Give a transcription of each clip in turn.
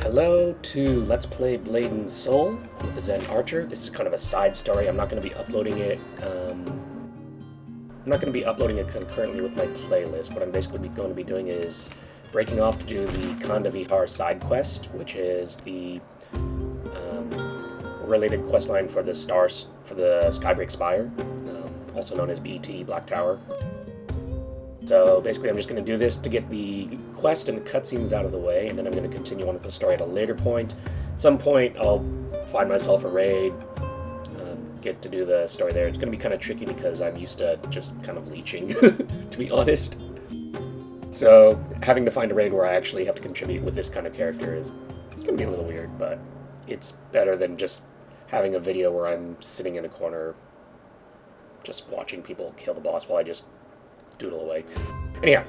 Hello to Let's Play Blade and Soul with the Zen Archer. This is kind of a side story. I'm not going to be uploading it. Concurrently with my playlist. What I'm basically going to be doing is breaking off to do the Khanda Vihar side quest, which is the related questline for the Skybreak Spire, also known as BT Black Tower. So basically I'm just going to do this to get the quest and the cutscenes out of the way, and then I'm going to continue on with the story at a later point. At some point I'll find myself a raid, get to do the story there. It's going to be kind of tricky because I'm used to just kind of leeching, to be honest. So having to find a raid where I actually have to contribute with this kind of character is going to be a little weird, but it's better than just having a video where I'm sitting in a corner just watching people kill the boss while I just doodle away. Anyhow,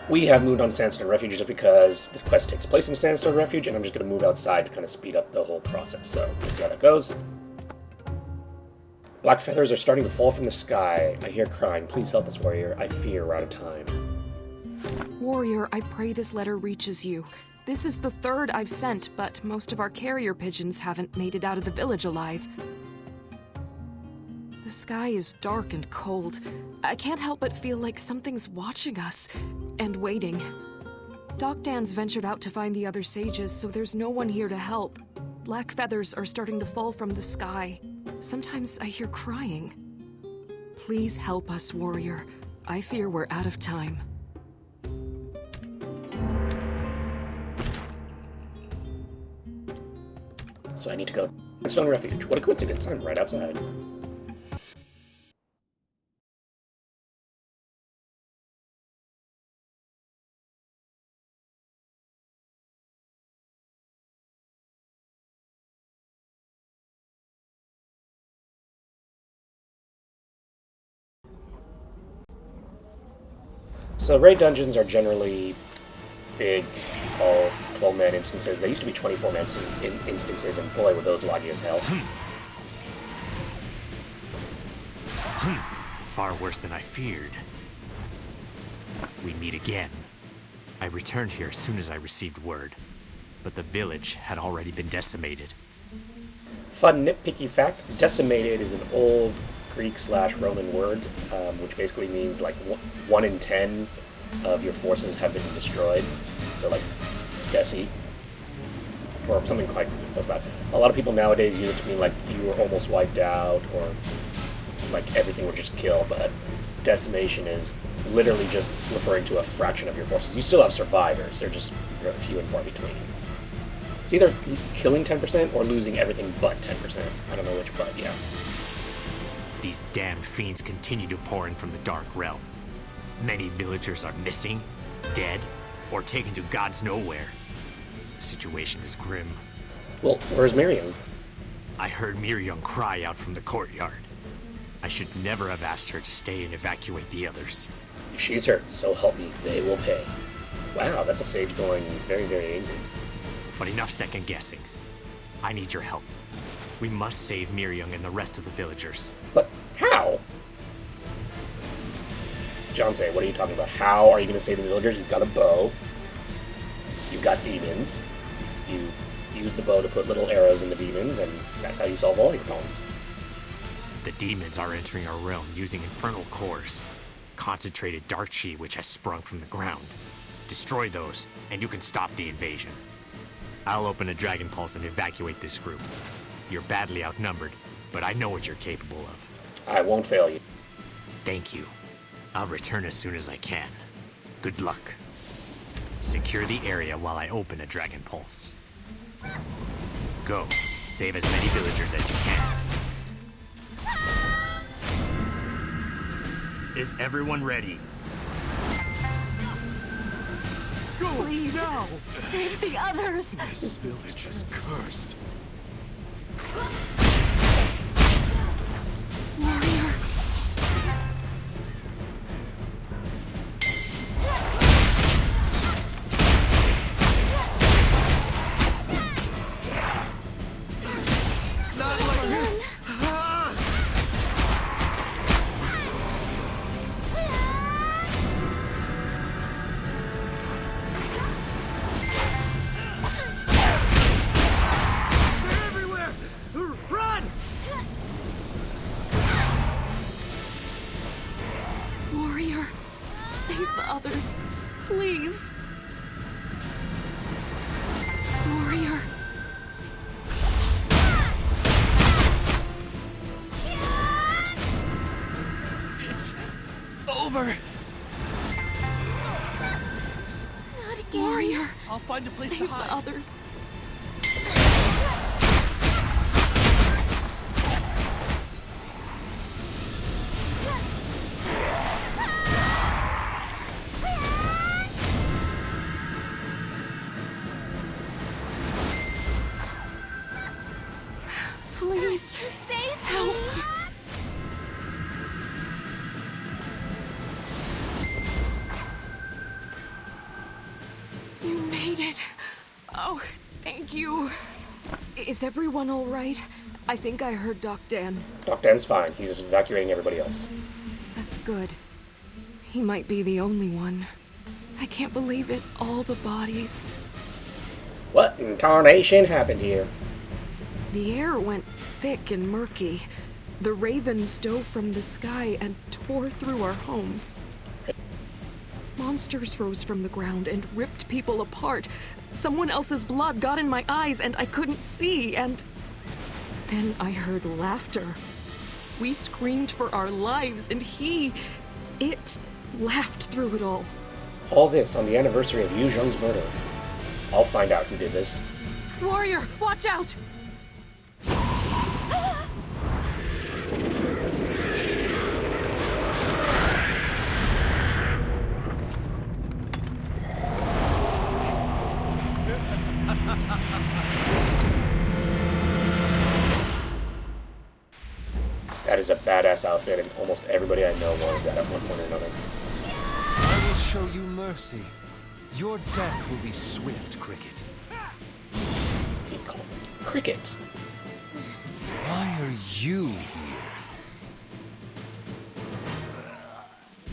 we have moved on to Sandstone Refuge just because the quest takes place in Sandstone Refuge, and I'm just going to move outside to kind of speed up the whole process. So we'll see how that goes. Black feathers are starting to fall from the sky. I hear crying. Please help us, warrior. I fear we're out of time. Warrior, I pray this letter reaches you. This is the third I've sent, but most of our carrier pigeons haven't made it out of the village alive. The sky is dark and cold. I can't help but feel like something's watching us and waiting. Doc Dan's ventured out to find the other sages, so there's no one here to help. Black feathers are starting to fall from the sky. Sometimes I hear crying. Please help us, warrior. I fear we're out of time. So I need to go to Sandstone Refuge. What a coincidence, I'm right outside. So raid dungeons are generally big, all 12-man instances. They used to be 24-man instances, and boy, were those laggy as hell. Far worse than I feared. We meet again. I returned here as soon as I received word, but the village had already been decimated. Fun nitpicky fact, decimated is an old Greek/Roman word, which basically means like 1 in 10 of your forces have been destroyed. So like deci, or something like does that. A lot of people nowadays use it to mean like you were almost wiped out, or like everything was just killed, but decimation is literally just referring to a fraction of your forces. You still have survivors, they're just few and far between. It's either killing 10% or losing everything but 10%. I don't know which, but yeah. These damned fiends continue to pour in from the Dark Realm. Many villagers are missing, dead, or taken to God's nowhere. The situation is grim. Well, where's Miriam? I heard Miriam cry out from the courtyard. I should never have asked her to stay and evacuate the others. If she's hurt, so help me, they will pay. Wow, that's a sage going very, very angry. But enough second guessing. I need your help. We must save Miriam and the rest of the villagers. But how? Jyansei, what are you talking about? How are you going to save the villagers? You've got a bow. You've got demons. You use the bow to put little arrows in the demons, and that's how you solve all your problems. The demons are entering our realm using infernal cores. Concentrated dark chi which has sprung from the ground. Destroy those, and you can stop the invasion. I'll open a Dragon Pulse and evacuate this group. You're badly outnumbered, but I know what you're capable of. I won't fail you. Thank you. I'll return as soon as I can. Good luck. Secure the area while I open a Dragon Pulse. Go. Save as many villagers as you can. Is everyone ready? Please, no! Save the others! This village is cursed. Warrior! Not like this! Please. Warrior. It's over. Not again. Warrior. I'll find a place Save to the hide. others. Please. You saved Help. me. You made it. Oh, thank you. Is everyone all right? I think I heard Doc Dan. Doc Dan's fine. He's just evacuating everybody else. That's good. He might be the only one. I can't believe it. All the bodies. What in tarnation happened here? The air went thick and murky. The ravens dove from the sky and tore through our homes. Monsters rose from the ground and ripped people apart. Someone else's blood got in my eyes and I couldn't see, and then I heard laughter. We screamed for our lives, and it laughed through it all. All this on the anniversary of Yu Zheng's murder. I'll find out who did this. Warrior, watch out! That is a badass outfit, and almost everybody I know wanted that at one point or another. I will show you mercy. Your death will be swift, Cricket. He called me Cricket. Why are you here?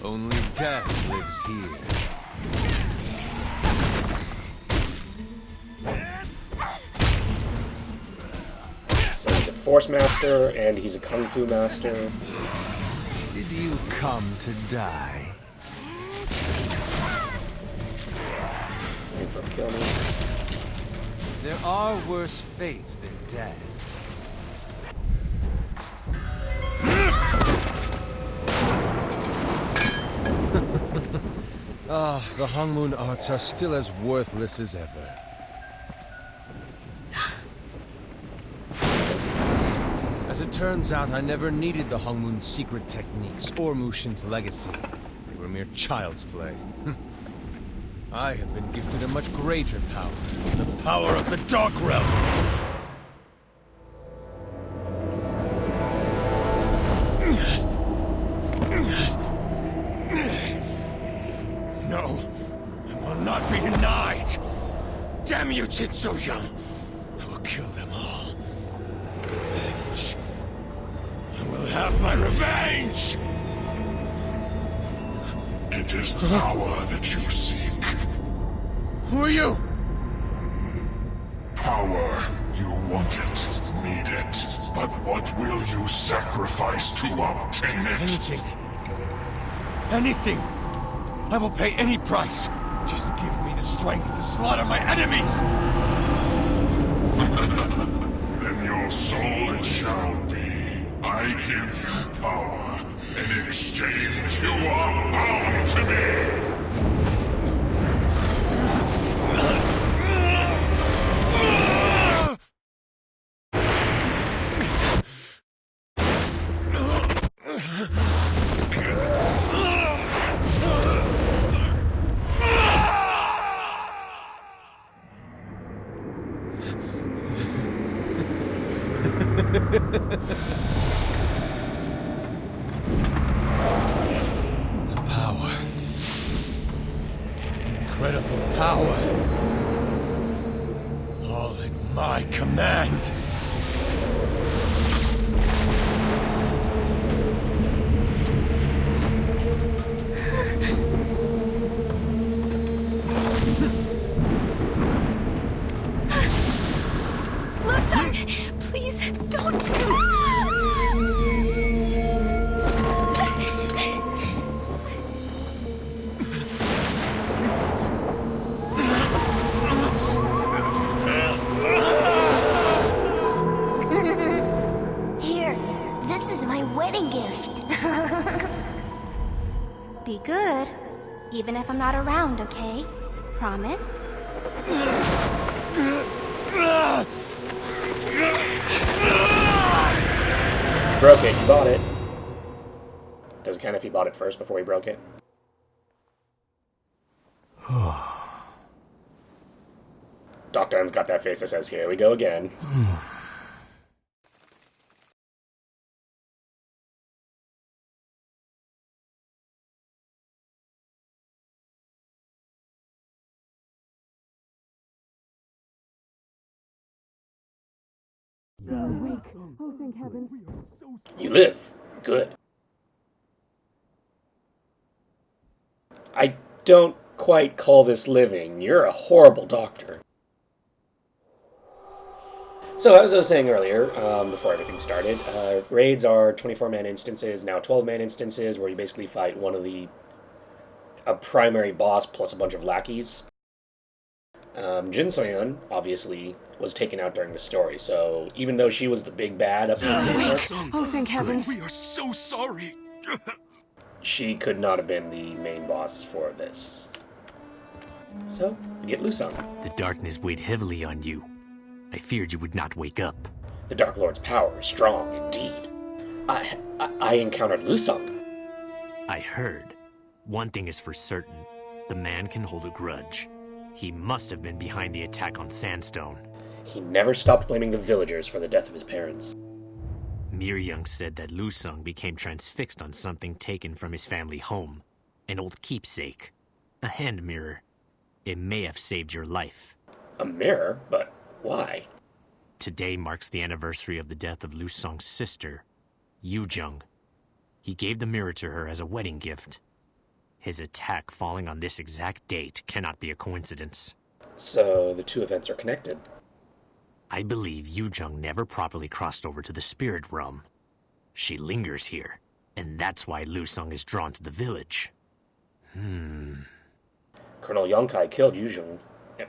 Only death lives here. So he's a Force Master, and he's a Kung Fu Master. Did you come to die? Looking for kill me. There are worse fates than death. The Hongmoon arts are still as worthless as ever. As it turns out, I never needed the Hongmoon's secret techniques or Mushin's legacy. They were mere child's play. I have been gifted a much greater power. The power of the Dark Realm! No, I will not be denied! Damn you, Chitsuhyang! I will kill them all. Revenge. I will have my revenge! It is power that you seek. Who are you? Power. You want it, need it. But what will you sacrifice to obtain it? Anything. Anything. I will pay any price. Just give me the strength to slaughter my enemies! Then your soul it shall be. I give you power. In exchange, you are bound to me! The power. Incredible power. All at my command. Please, don't. Even if I'm not around, okay? Promise? Broke it, you bought it. Does it count if he bought it first before he broke it? Doc Dan's got that face that says, here we go again. Oh, thank heavens. You live. Good. I don't quite call this living. You're a horrible doctor. So, as I was saying earlier, before everything started, raids are 24-man instances, now 12-man instances, where you basically fight a primary boss plus a bunch of lackeys. Jin obviously was taken out during the story, so even though she was the big bad up in the Oh, thank heavens. We are so sorry. she could not have been the main boss for this. So, we get Lusung. The darkness weighed heavily on you. I feared you would not wake up. The Dark Lord's power is strong indeed. I encountered Lusung. I heard. One thing is for certain. The man can hold a grudge. He must have been behind the attack on Sandstone. He never stopped blaming the villagers for the death of his parents. Miryung said that Lusung became transfixed on something taken from his family home. An old keepsake. A hand mirror. It may have saved your life. A mirror? But why? Today marks the anniversary of the death of Lusung's sister, Yujung. He gave the mirror to her as a wedding gift. His attack falling on this exact date cannot be a coincidence. So the two events are connected. I believe Yujung never properly crossed over to the spirit realm. She lingers here, and that's why Lusung is drawn to the village. Colonel Yonkai killed Yujung,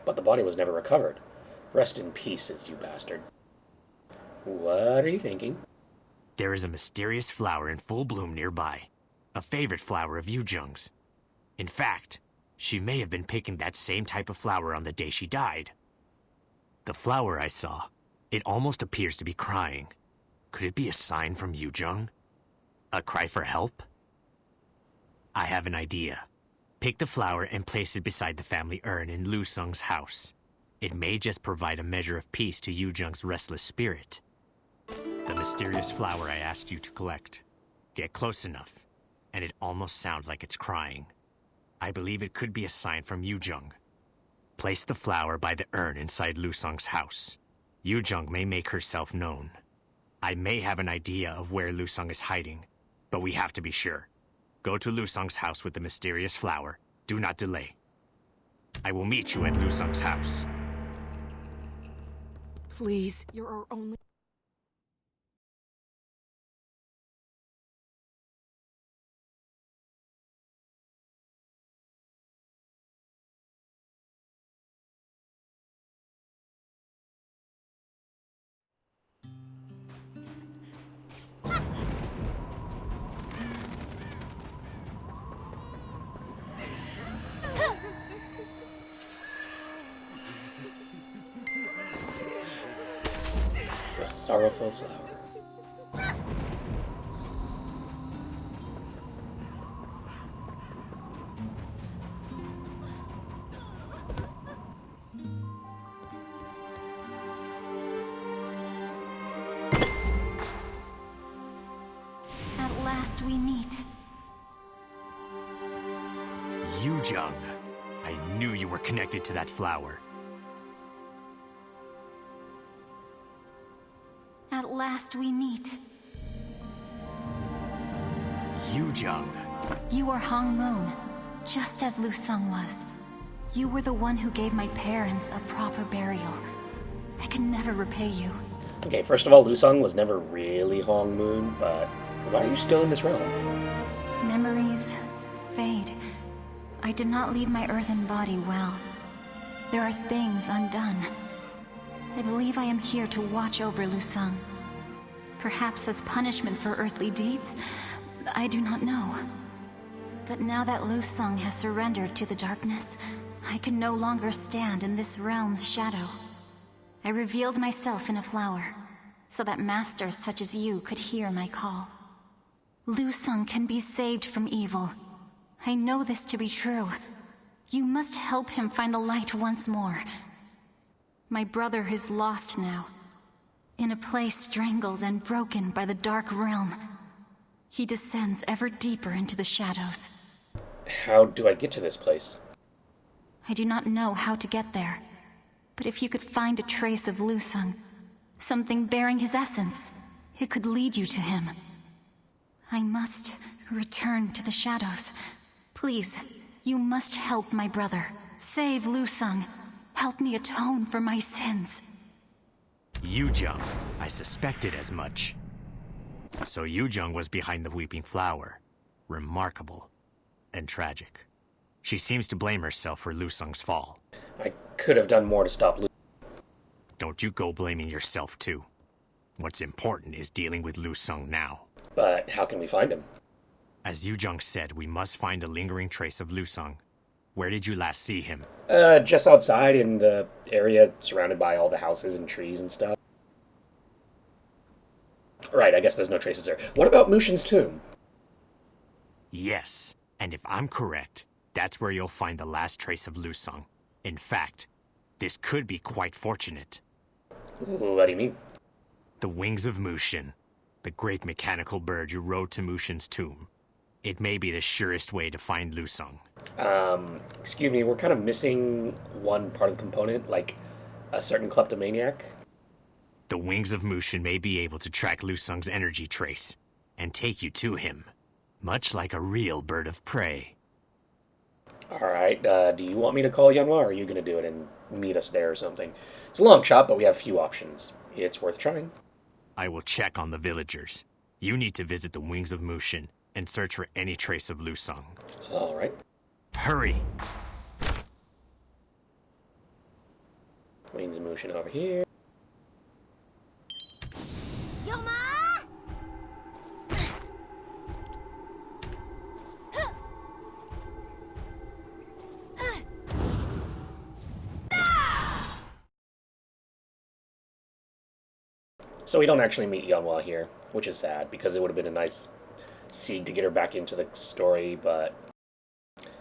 but the body was never recovered. Rest in pieces, you bastard. What are you thinking? There is a mysterious flower in full bloom nearby. A favorite flower of Yujung's. In fact, she may have been picking that same type of flower on the day she died. The flower I saw, it almost appears to be crying. Could it be a sign from Yujung? A cry for help? I have an idea. Pick the flower and place it beside the family urn in Lusung's house. It may just provide a measure of peace to Yujung's restless spirit. The mysterious flower I asked you to collect. Get close enough, and it almost sounds like it's crying. I believe it could be a sign from Yujung. Place the flower by the urn inside Lusung's house. Yujung may make herself known. I may have an idea of where Lusung is hiding, but we have to be sure. Go to Lusung's house with the mysterious flower. Do not delay. I will meet you at Lusung's house. Please, you're our only... A sorrowful flower. At last we meet. Yujung. I knew you were connected to that flower. At last we meet. Yujung. You are Hong Moon, just as Lusung was. You were the one who gave my parents a proper burial. I can never repay you. Okay, first of all, Lusung was never really Hong Moon, but why are you still in this realm? Memories fade. I did not leave my earthen body well. There are things undone. I believe I am here to watch over Lusung. Perhaps as punishment for earthly deeds? I do not know. But now that Lusung has surrendered to the darkness, I can no longer stand in this realm's shadow. I revealed myself in a flower, so that masters such as you could hear my call. Lusung can be saved from evil. I know this to be true. You must help him find the light once more. My brother is lost now, in a place strangled and broken by the dark realm. He descends ever deeper into the shadows. How do I get to this place? I do not know how to get there, but if you could find a trace of Lusung, something bearing his essence, it could lead you to him. I must return to the shadows. Please, you must help my brother. Save Lusung. Help me atone for my sins. Yujung, I suspected as much. So Yujung was behind the Weeping Flower. Remarkable. And tragic. She seems to blame herself for Lusung's fall. I could have done more to stop Lusung. Don't you go blaming yourself too. What's important is dealing with Lusung now. But how can we find him? As Yujung said, we must find a lingering trace of Lusung. Where did you last see him? Just outside in the area surrounded by all the houses and trees and stuff. Right, I guess there's no traces there. What about Mushin's tomb? Yes, and if I'm correct, that's where you'll find the last trace of Lusung. In fact, this could be quite fortunate. What do you mean? The wings of Mushin, the great mechanical bird you rode to Mushin's tomb. It may be the surest way to find Lusung. Excuse me, we're kind of missing one part of the component, like a certain kleptomaniac. The wings of Mushin may be able to track Lusung's energy trace and take you to him, much like a real bird of prey. Alright, do you want me to call Yanhua, or are you going to do it and meet us there or something? It's a long shot, but we have few options. It's worth trying. I will check on the villagers. You need to visit the wings of Mushin and search for any trace of Lusung. Alright. Hurry! Wings of Mushin over here. So we don't actually meet Yanhua here, which is sad, because it would have been a nice seed to get her back into the story, but...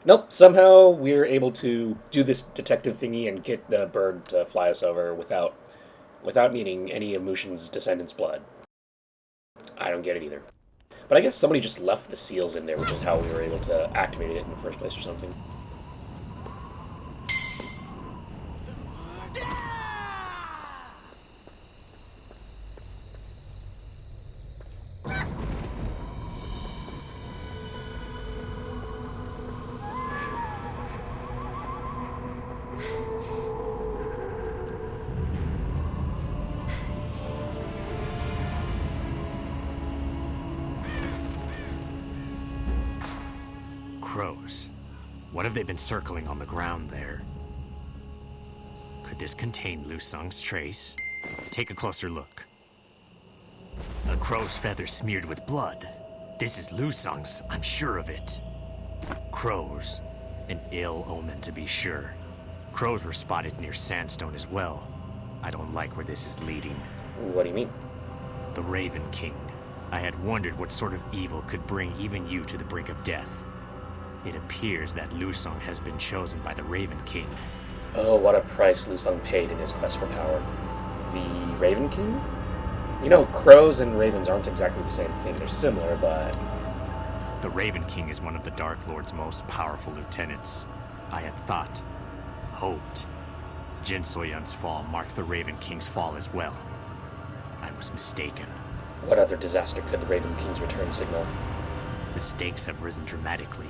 Nope, somehow we're able to do this detective thingy and get the bird to fly us over without needing any of Mushin's descendants' blood. I don't get it either. But I guess somebody just left the seals in there, which is how we were able to activate it in the first place or something. Crows. What have they been circling on the ground there? Could this contain Lusung's trace? Take a closer look. A crow's feather smeared with blood. This is Lusung's, I'm sure of it. Crows. An ill omen to be sure. Crows were spotted near Sandstone as well. I don't like where this is leading. What do you mean? The Raven King. I had wondered what sort of evil could bring even you to the brink of death. It appears that Lusung has been chosen by the Raven King. Oh, what a price Lusung paid in his quest for power. The Raven King? You know, crows and ravens aren't exactly the same thing. They're similar, but... The Raven King is one of the Dark Lord's most powerful lieutenants. I had thought, hoped, Jin Soyun's fall marked the Raven King's fall as well. I was mistaken. What other disaster could the Raven King's return signal? The stakes have risen dramatically.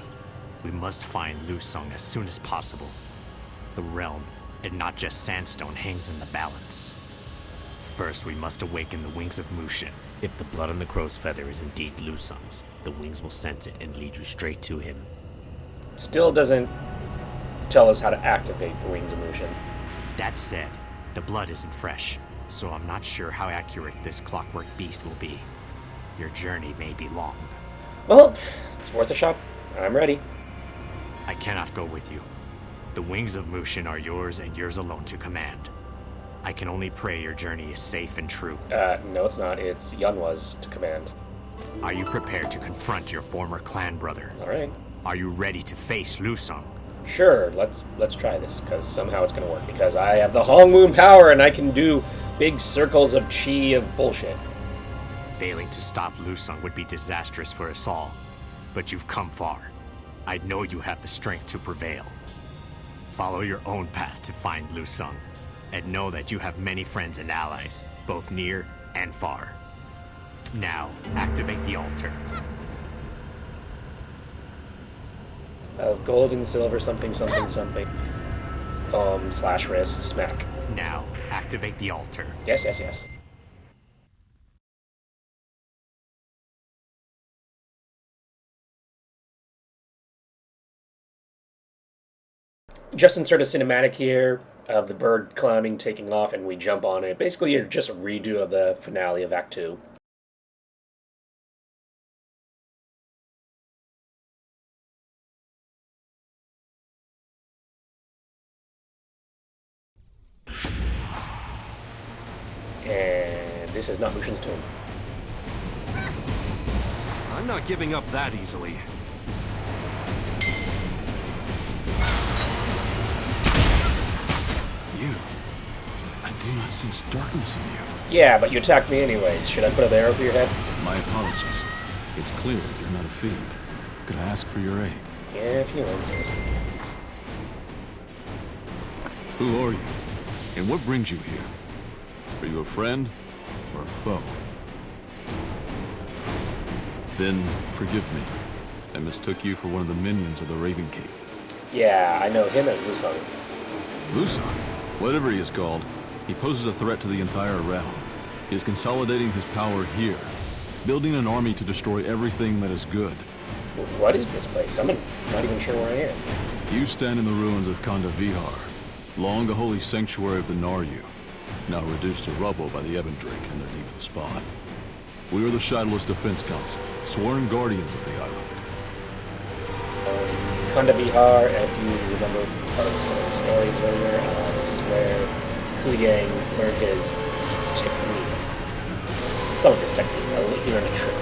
We must find Lusung as soon as possible. The realm, and not just Sandstone, hangs in the balance. First, we must awaken the wings of Mushin. If the blood on the crow's feather is indeed Lusung's, the wings will sense it and lead you straight to him. Still doesn't tell us how to activate the wings of Mushin. That said, the blood isn't fresh, so I'm not sure how accurate this clockwork beast will be. Your journey may be long. Well, it's worth a shot. I'm ready. I cannot go with you. The wings of Mushin are yours and yours alone to command. I can only pray your journey is safe and true. No, it's not. It's Yunwa's to command. Are you prepared to confront your former clan brother? All right. Are you ready to face Lusung? Sure, let's try this, because somehow it's going to work. Because I have the Hongmoon power, and I can do big circles of chi of bullshit. Failing to stop Lusung would be disastrous for us all. But you've come far. I know you have the strength to prevail. Follow your own path to find Lusung, and know that you have many friends and allies, both near and far. Now, activate the altar. Of gold and silver, something, something, something. Slash wrist, smack. Now, activate the altar. Yes, yes, yes. Just insert a cinematic here of the bird climbing, taking off, and we jump on it. Basically, you're just a redo of the finale of Act 2. And this is not Mushin's tomb. I'm not giving up that easily. You. I do not sense darkness in you. Yeah, but you attacked me anyways. Should I put an arrow through your head? My apologies. It's clear you're not a fiend. Could I ask for your aid? Yeah, if you insist. Who are you? And what brings you here? Are you a friend or a foe? Then, forgive me. I mistook you for one of the minions of the Raven King. Yeah, I know him as Lusung. Lusung? Whatever he is called, he poses a threat to the entire realm. He is consolidating his power here, building an army to destroy everything that is good. What is this place? I'm not even sure where I am. You stand in the ruins of Khanda Vihar, long a holy sanctuary of the Naryu, now reduced to rubble by the Ebondrake and their demon spawn. We are the Shadowless Defense Council, sworn guardians of the island. Khanda Vihar, if you remember part of some of the stories earlier, this is where Huyang learned his techniques. Some of his techniques. He learned a trick.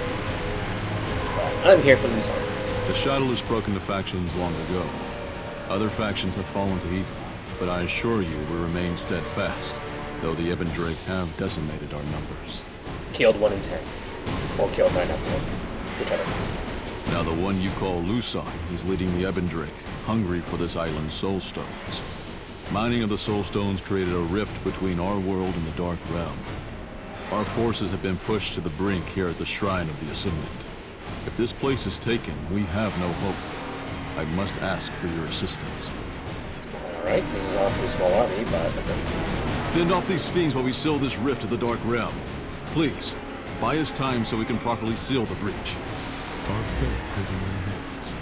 But I'm here for Lusung. The Shadowless broke into factions long ago. Other factions have fallen to evil, but I assure you we remain steadfast, though the Ebondrake have decimated our numbers. Killed 1 in 10. Or killed 9 out of 10. Whichever. Now the one you call Lusung is leading the Ebondrake, hungry for this island's soul stones. Mining of the soul stones created a rift between our world and the Dark Realm. Our forces have been pushed to the brink here at the Shrine of the Ascendant. If this place is taken, we have no hope. I must ask for your assistance. Alright, this is an awfully small army, but... Fend off these fiends while we seal this rift to the Dark Realm. Please, buy us time so we can properly seal the breach. Our fate is in your hands.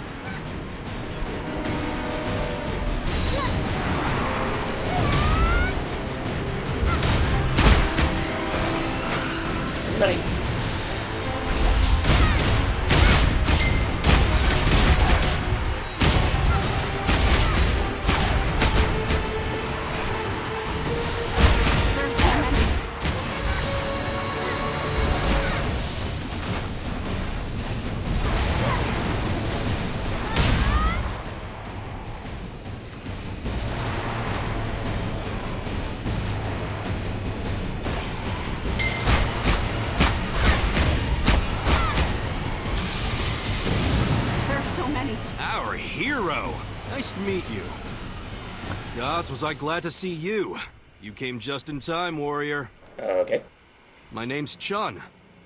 Snipe. Our hero! Nice to meet you. Gods, was I glad to see you. You came just in time, warrior. Okay. My name's Chun.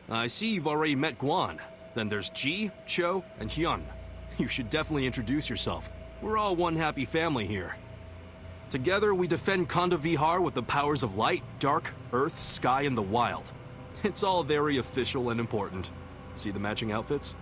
I see you've already met Guan. Then there's Ji, Cho, and Hyun. You should definitely introduce yourself. We're all one happy family here. Together, we defend Khanda Vihar with the powers of light, dark, earth, sky, and the wild. It's all very official and important. See the matching outfits?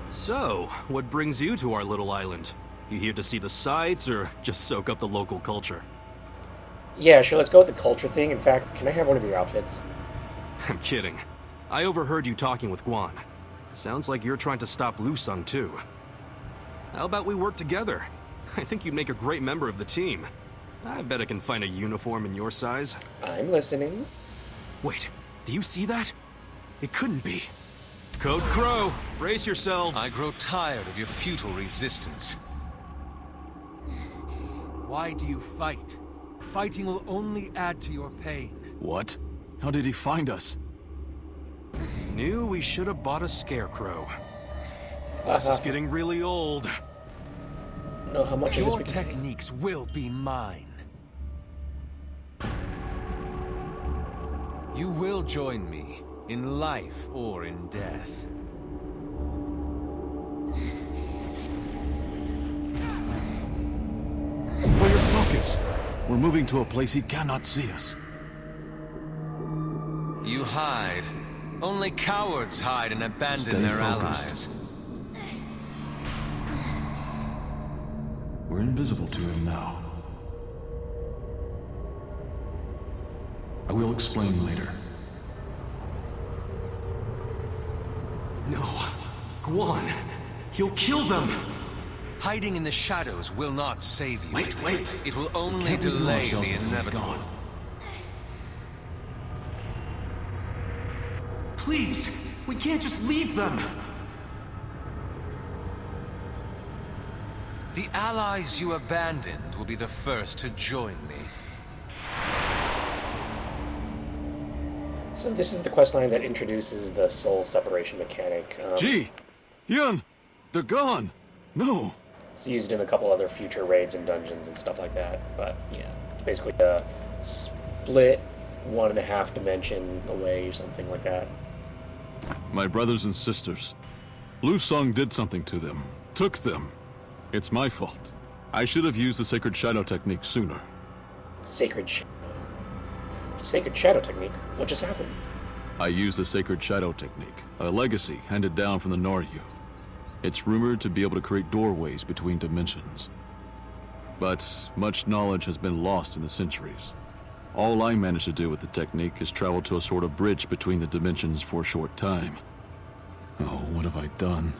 So, what brings you to our little island? You here to see the sights, or just soak up the local culture? Yeah, sure, let's go with the culture thing. In fact, can I have one of your outfits? I'm kidding. I overheard you talking with Guan. Sounds like you're trying to stop Lu Sung too. How about we work together? I think you'd make a great member of the team. I bet I can find a uniform in your size. I'm listening. Wait, do you see that? It couldn't be. Code Crow, brace yourselves. I grow tired of your futile resistance. Why do you fight? Fighting will only add to your pain. What? How did he find us? Knew we should have bought a scarecrow. This is getting really old. Know how much of this Your we can take. techniques will be mine. You will join me, in life or in death. Where your focus? We're moving to a place he cannot see us. You hide. Only cowards hide and abandon Stay their focused. allies. We're invisible to him now. I will explain later. No. Guan, he'll kill them. Hiding in the shadows will not save you. Wait. It will only Can't reveal delay ourselves the until he's inevitable. gone. Please, we can't just leave them. The allies you abandoned will be the first to join me. So this is the questline that introduces the soul separation mechanic. Gee! Hyun! They're gone! No! It's used in a couple other future raids and dungeons and stuff like that. But yeah, it's basically a split 1.5 dimension away or something like that. My brothers and sisters. Lu Sung did something to them. Took them. It's my fault. I should have used the Sacred Shadow technique sooner. Sacred Shadow technique? What just happened? I used the Sacred Shadow technique, a legacy handed down from the Noryu. It's rumored to be able to create doorways between dimensions. But much knowledge has been lost in the centuries. All I managed to do with the technique is travel to a sort of bridge between the dimensions for a short time. Oh, what have I done?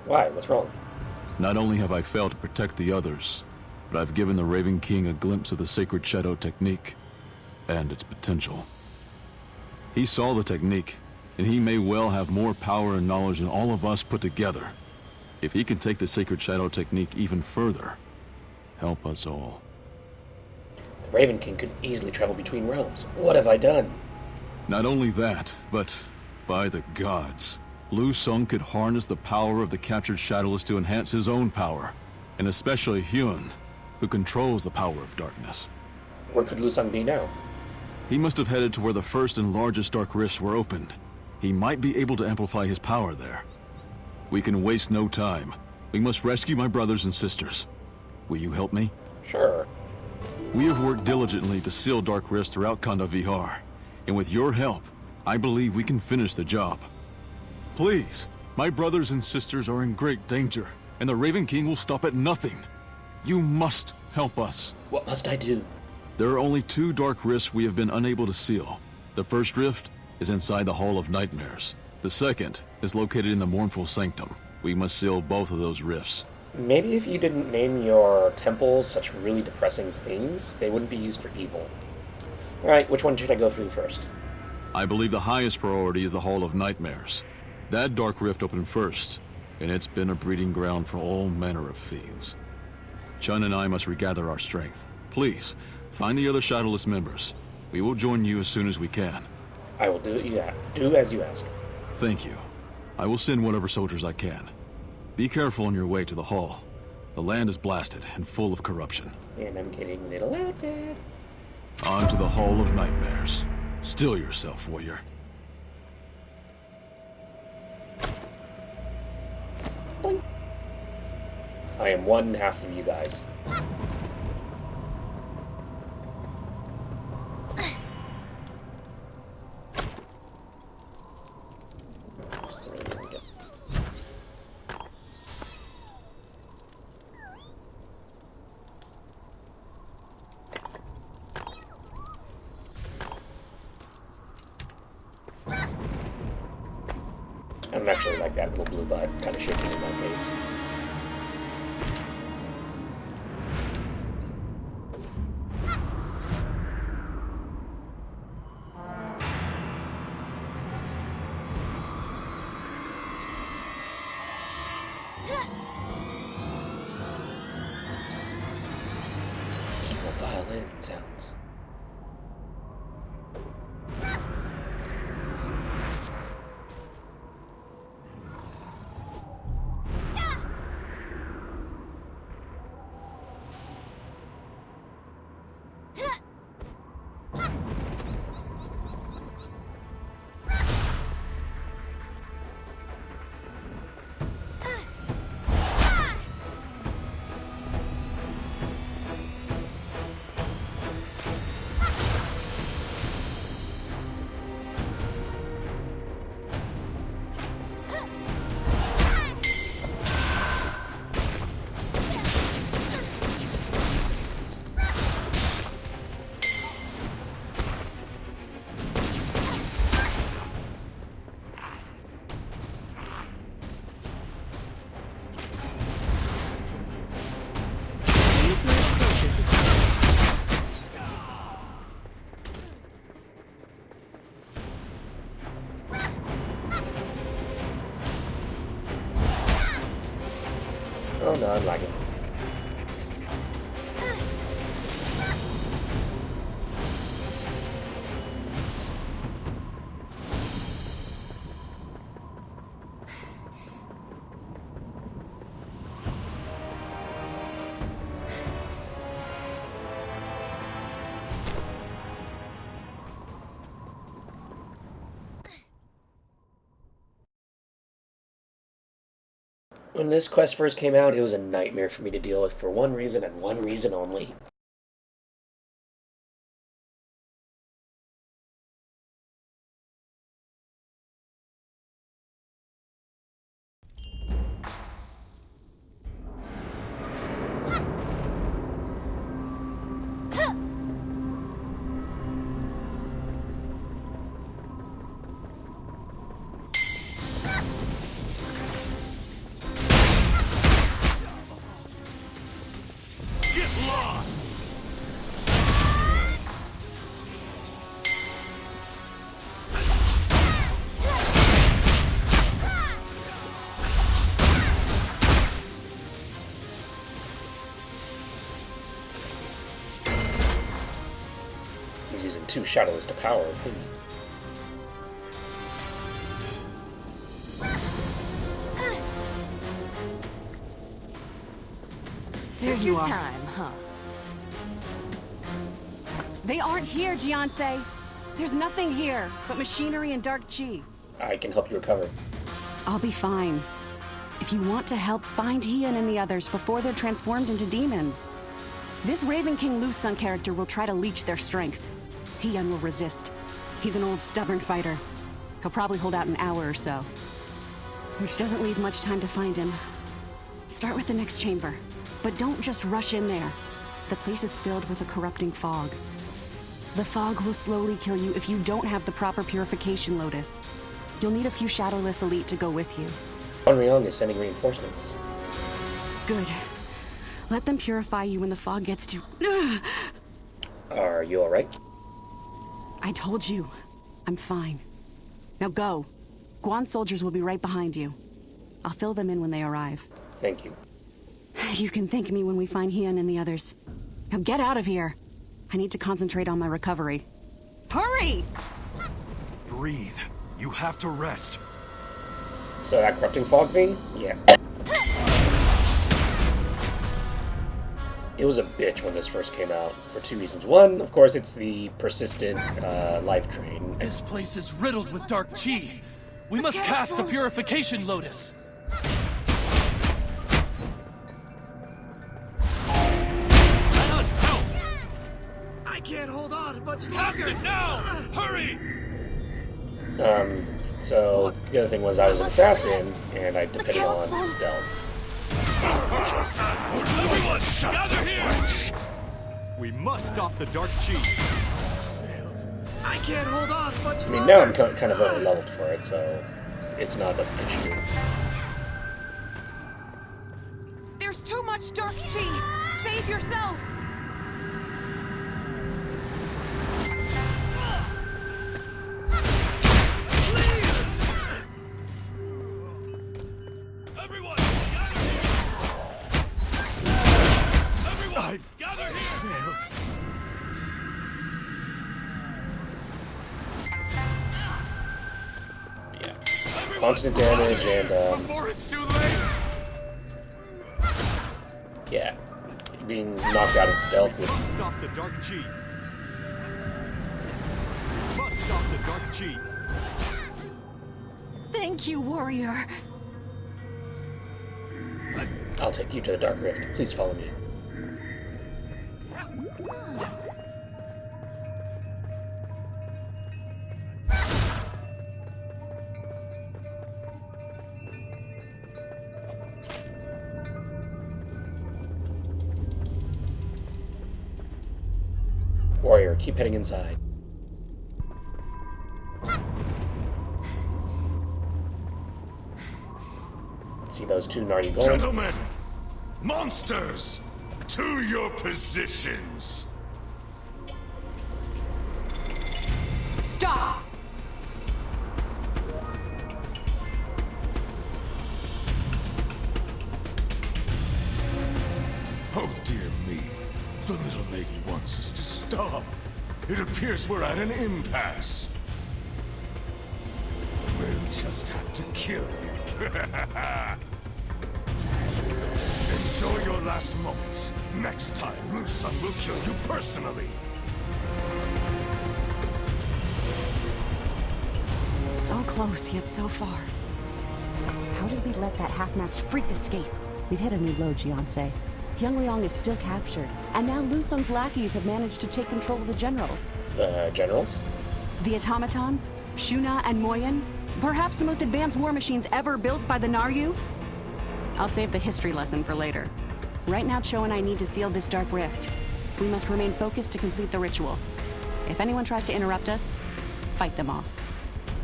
Why? What's wrong? Not only have I failed to protect the others, but I've given the Raven King a glimpse of the Sacred Shadow technique and its potential. He saw the technique, and he may well have more power and knowledge than all of us put together. If he can take the Sacred Shadow technique even further, help us all. The Raven King could easily travel between realms. What have I done? Not only that, but by the gods, Lu Sung could harness the power of the captured Shadowless to enhance his own power, and especially Hyun, who controls the power of darkness. Where could Lu Sung be now? He must have headed to where the first and largest dark rifts were opened. He might be able to amplify his power there. We can waste no time. We must rescue my brothers and sisters. Will you help me? Sure. We have worked diligently to seal dark rifts throughout Khanda Vihar, and with your help, I believe we can finish the job. Please, my brothers and sisters are in great danger, and the Raven King will stop at nothing. You must help us. What must I do? There are only 2 dark rifts we have been unable to seal. The first rift is inside the Hall of Nightmares. The second is located in the Mournful Sanctum. We must seal both of those rifts. Maybe if you didn't name your temples such really depressing things, they wouldn't be used for evil. Alright, which one should I go through first? I believe the highest priority is the Hall of Nightmares. That dark rift opened first, and it's been a breeding ground for all manner of fiends. Chun and I must regather our strength. Please, find the other Shadowless members. We will join you as soon as we can. I will do as you ask. Thank you. I will send whatever soldiers I can. Be careful on your way to the hall. The land is blasted and full of corruption. And I'm getting a little outfit. On to the Hall of Nightmares. Still yourself, warrior. Boing. I am one half of you guys. I don't actually like that little blue butt kind of shaking in my face. Violin sounds. Oh no, I'm lagging. When this quest first came out, it was a nightmare for me to deal with for one reason and one reason only. He's using 2 shadowless to power. There Took you your are. time, huh? They aren't here, Jyansei. There's nothing here but machinery and dark chi. I can help you recover. I'll be fine. If you want to help, find Hian and the others before they're transformed into demons. This Raven King Lusun character will try to leech their strength. Hian will resist. He's an old, stubborn fighter. He'll probably hold out an hour or so. Which doesn't leave much time to find him. Start with the next chamber. But don't just rush in there. The place is filled with a corrupting fog. The fog will slowly kill you if you don't have the proper purification lotus. You'll need a few Shadowless Elite to go with you. Unreal is sending reinforcements. Good. Let them purify you when the fog gets too... Are you alright? I told you. I'm fine. Now go. Guan soldiers will be right behind you. I'll fill them in when they arrive. Thank you. You can thank me when we find Hian and the others. Now get out of here. I need to concentrate on my recovery. Hurry! Breathe. You have to rest. So that corrupting fog thing? Yeah. It was a bitch when this first came out for 2 reasons. One, of course, it's the persistent life drain. This place is riddled with dark chi. We must cast the purification lotus. Let us help! I can't hold on much Cast longer. it now! Hurry! So the other thing was I was an assassin, and I depended on stealth. Everyone, gather here! We must stop the dark chi. I can't hold on much I longer. mean, now I'm kind of over-leveled for it, so it's not an issue. There's too much dark chi! Save yourself! Everyone, gather here! Everyone, gather here! Failed. Yeah. Constant damage and, Before it's too late! yeah. Being knocked out of stealth with... Must stop the dark chi. Must stop the dark chi. Thank you, warrior. I'll take you to the Dark Rift. Please follow me. Warrior, keep heading inside. See those two gnarly goals? Gentlemen, monsters, to your positions. Stop! Oh dear me, the little lady wants us to stop. It appears we're at an impasse. We'll just have to kill you. Enjoy your last moments. Next time, Blue Sun will kill you personally. So close, yet so far. How did we let that half-mast freak escape? We've hit a new low, jyansei. Pyongyang is still captured, and now Lu Sung's lackeys have managed to take control of the generals. The generals? The automatons, Shuna and Moyen, perhaps the most advanced war machines ever built by the Naryu? I'll save the history lesson for later. Right now, Cho and I need to seal this dark rift. We must remain focused to complete the ritual. If anyone tries to interrupt us, fight them off.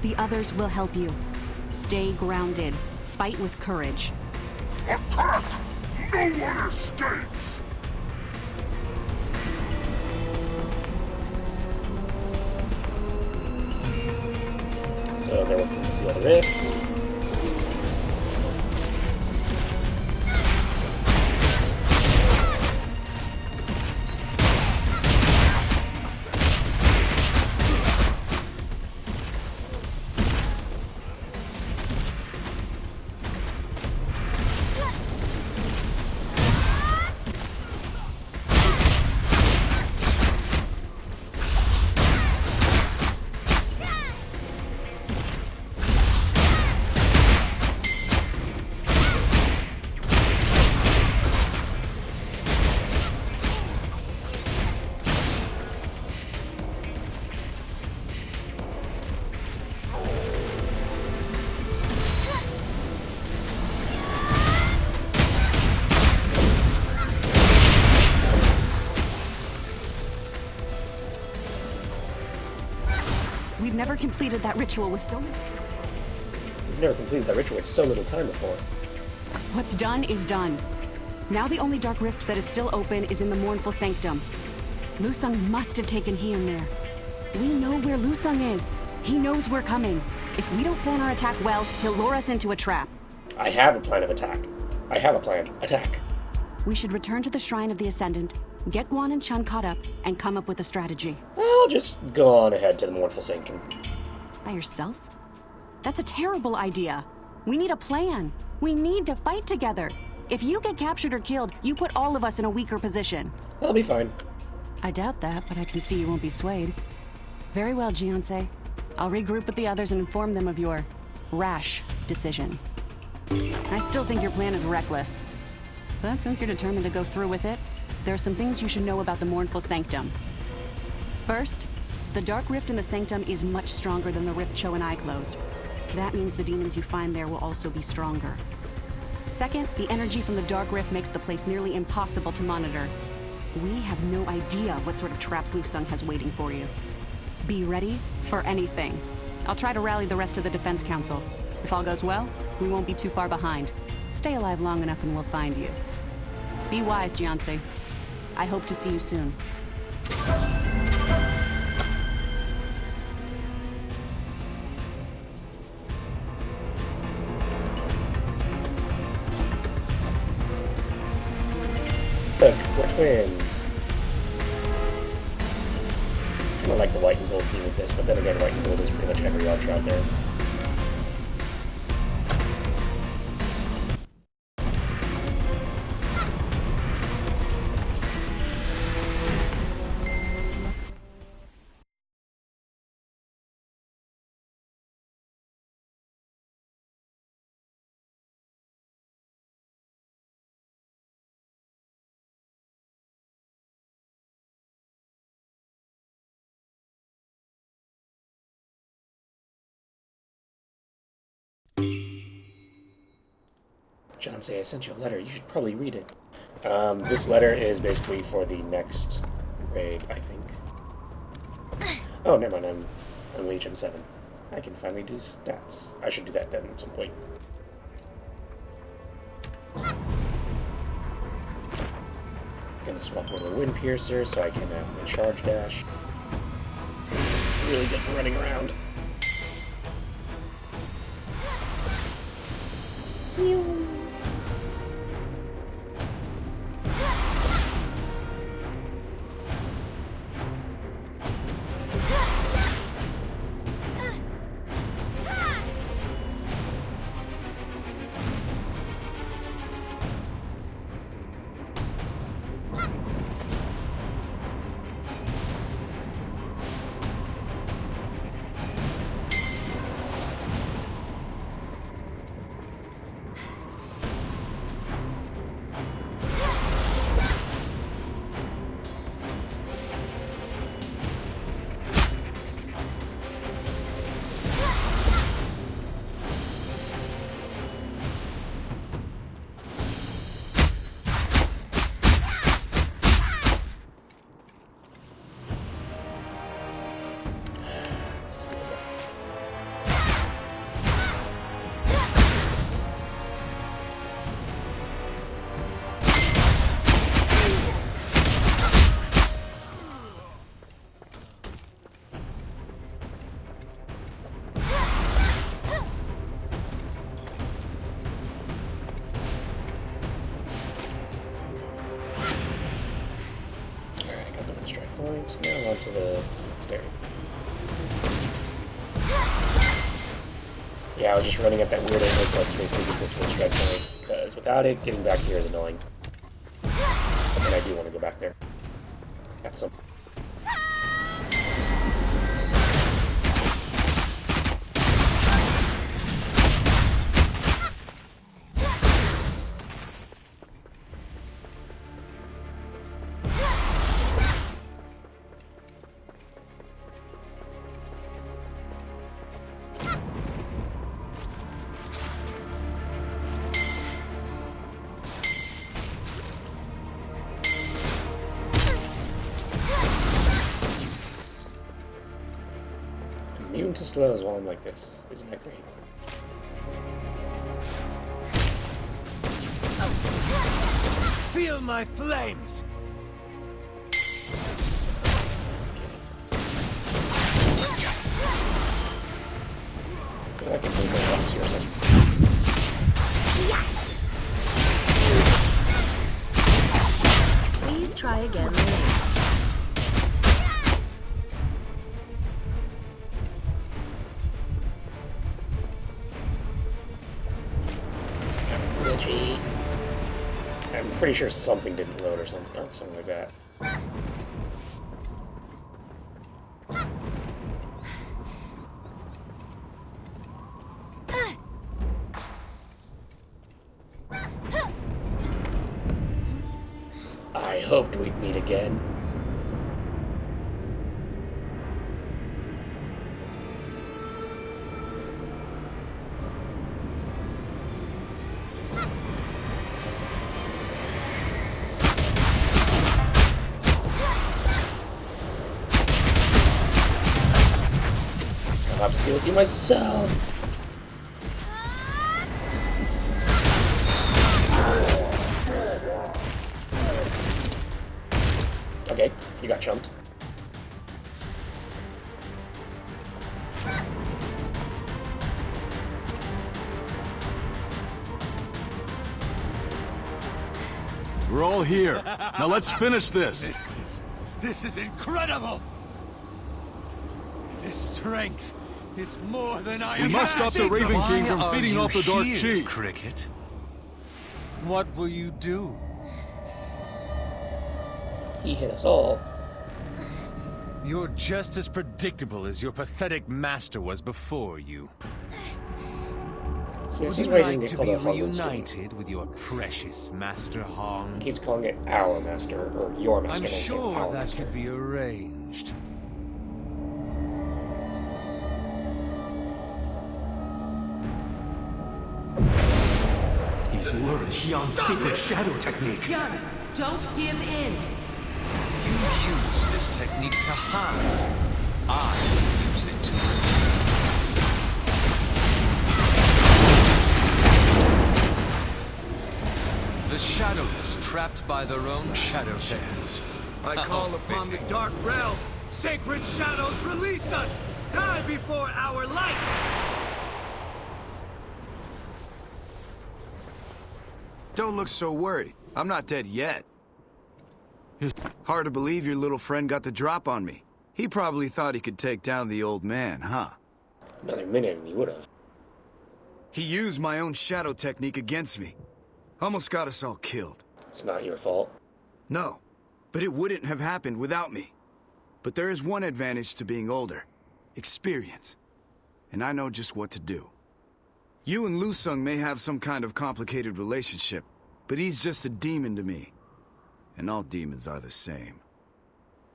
The others will help you. Stay grounded. Fight with courage. Attack! No one escapes! So they're working to seal the rift. We've never completed that ritual with so... We've never completed that ritual with so little time before. What's done is done. Now the only dark rift that is still open is in the Mournful Sanctum. Lu Sung must have taken Hyun there. We know where Lu Sung is. He knows we're coming. If we don't plan our attack well, he'll lure us into a trap. I have a plan of attack. I have a plan. Attack. We should return to the Shrine of the Ascendant, get Guan and Chun caught up, and come up with a strategy. I'll just go on ahead to the Mournful Sanctum. By yourself? That's a terrible idea. We need a plan. We need to fight together. If you get captured or killed, you put all of us in a weaker position. I'll be fine. I doubt that, but I can see you won't be swayed. Very well, jyansei. I'll regroup with the others and inform them of your rash decision. I still think your plan is reckless. But since you're determined to go through with it, there are some things you should know about the Mournful Sanctum. First, the Dark Rift in the Sanctum is much stronger than the rift Cho and I closed. That means the demons you find there will also be stronger. Second, the energy from the Dark Rift makes the place nearly impossible to monitor. We have no idea what sort of traps Lu Sung has waiting for you. Be ready for anything. I'll try to rally the rest of the Defense Council. If all goes well, we won't be too far behind. Stay alive long enough and we'll find you. Be wise, jyansei. I hope to see you soon. Look, we're twins. I kind of like the white and gold theme with this, but then again, white and gold is pretty much every archer out there. Jyansei, I sent you a letter. You should probably read it. This letter is basically for the next raid, I think. Oh, never mind. I'm Legion 7. I can finally do stats. I should do that then at some point. Gonna swap over the Wind Piercer so I can have my charge dash. Really good for running around. Now onto the stair. Yeah, I was just running at that weird angle so I can basically get this full strike point, because without it, getting back here is annoying. And I do want to go back there. Got some. Immune to slows while I'm like this. Isn't that great? Feel my flames! I can move my box here or something. Please try again later. I'm pretty sure something didn't load or something, or something like that. I hoped we'd meet again. I'll have to deal with you myself. You got chumped. We're all here. Now let's finish this. This is incredible. This strength is more than I am. We must stop the Raven King from Why are feeding you off the Dark here, Chi. Cricket? What will you do? He hit us all. You're just as predictable as your pathetic master was before you. So this Would is you why he like didn't to get be called a Hong student. reunited with your precious Master Hong? He keeps calling it our master, or your master. I'm I don't think sure our that master. could be arranged. He's learned Hyun's secret shadow technique. Hyun, don't give in. You use this technique to hide. I use it to... The shadowless trapped by their own shadow chance. I call upon the Dark Realm. Sacred shadows, release us! Die before our light! Don't look so worried. I'm not dead yet. Hard to believe your little friend got the drop on me. He probably thought he could take down the old man, huh? Another minute and you would have. He used my own shadow technique against me. Almost got us all killed. It's not your fault. No, but it wouldn't have happened without me. But there is one advantage to being older. Experience. And I know just what to do. You and Lusung may have some kind of complicated relationship, but he's just a demon to me. And all demons are the same.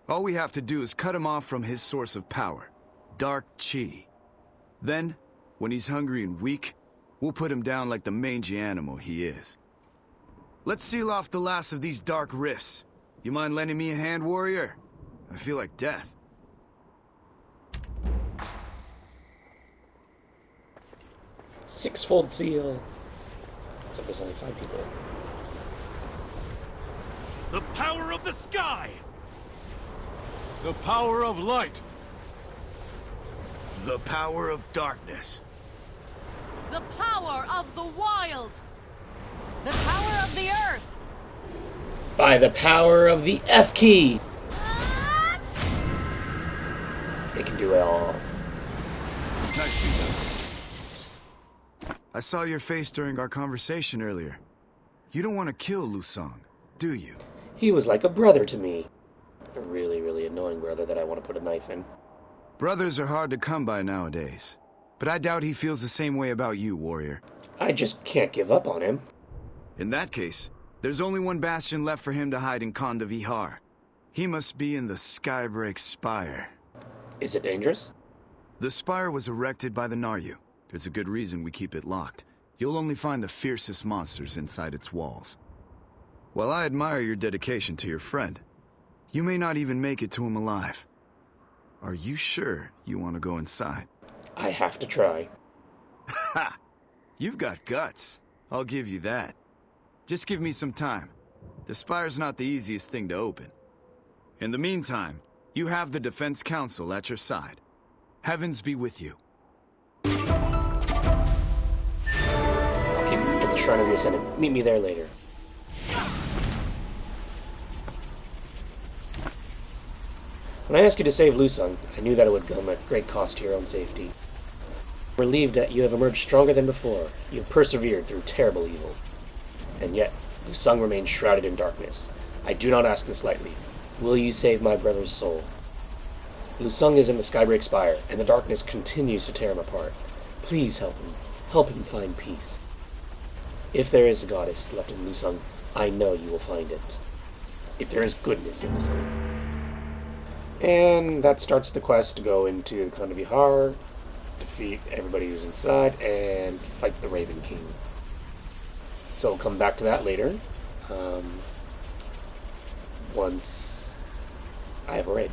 All we have to do is cut him off from his source of power, Dark Chi. Then, when he's hungry and weak, we'll put him down like the mangy animal he is. Let's seal off the last of these dark rifts. You mind lending me a hand, warrior? I feel like death. Sixfold seal. Except there's only 5 people. The power of the sky! The power of light. The power of darkness. The power of the wild! The power of the earth! By the power of the F key! It can do it all. Nice. I saw your face during our conversation earlier. You don't want to kill Lusung, do you? He was like a brother to me. A really, really annoying brother that I want to put a knife in. Brothers are hard to come by nowadays. But I doubt he feels the same way about you, warrior. I just can't give up on him. In that case, there's only one bastion left for him to hide in Khanda Vihar. He must be in the Skybreak Spire. Is it dangerous? The spire was erected by the Naryu. There's a good reason we keep it locked. You'll only find the fiercest monsters inside its walls. While I admire your dedication to your friend, you may not even make it to him alive. Are you sure you want to go inside? I have to try. Ha! You've got guts. I'll give you that. Just give me some time. The spire's not the easiest thing to open. In the meantime, you have the Defense Council at your side. Heavens be with you. I'll keep at the Shrine of the Ascendant. Meet me there later. When I asked you to save Lusung, I knew that it would come at great cost to your own safety. I'm relieved that you have emerged stronger than before. You have persevered through terrible evil. And yet, Lusung remains shrouded in darkness. I do not ask this lightly. Will you save my brother's soul? Lusung is in the Skybreak Spire, and the darkness continues to tear him apart. Please help him. Help him find peace. If there is a goddess left in Lusung, I know you will find it. If there is goodness in Lusung. And that starts the quest to go into the Khanda Vihar, defeat everybody who's inside, and fight the Raven King. So we'll come back to that later, once I have a raid.